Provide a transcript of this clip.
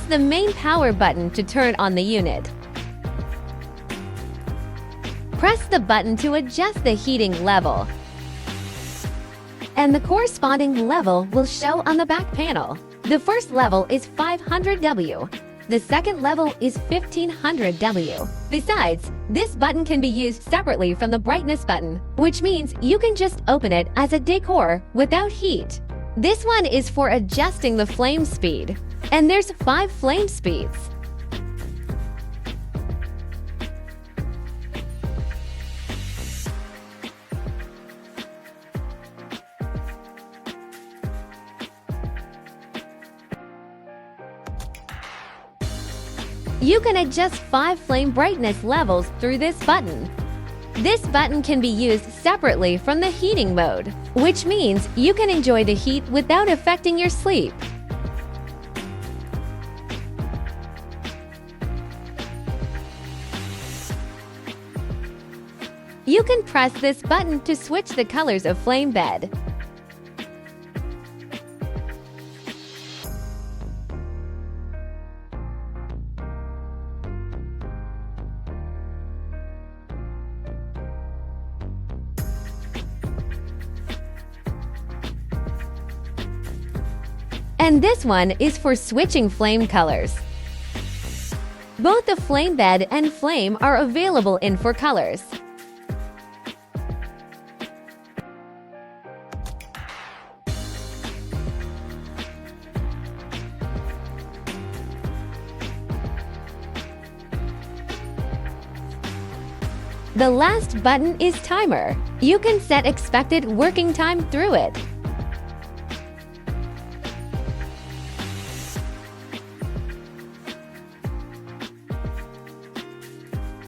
the main power button to turn on the unit. Press the button to adjust the heating level, and the corresponding level will show on the back panel. The first level is 500 W. The second level is 1500 W. Besides, this button can be used separately from the brightness button, which means you can just open it as a decor without heat. This one is for adjusting the flame speed, and there's 5 flame speeds. You can adjust 5 flame brightness levels through this button. This button can be used separately from the heating mode, which means you can enjoy the heat without affecting your sleep. You can press this button to switch the colors of flame bed. And this one is for switching flame colors. Both the flame bed and flame are available in 4 colors. The last button is timer. You can set expected working time through it.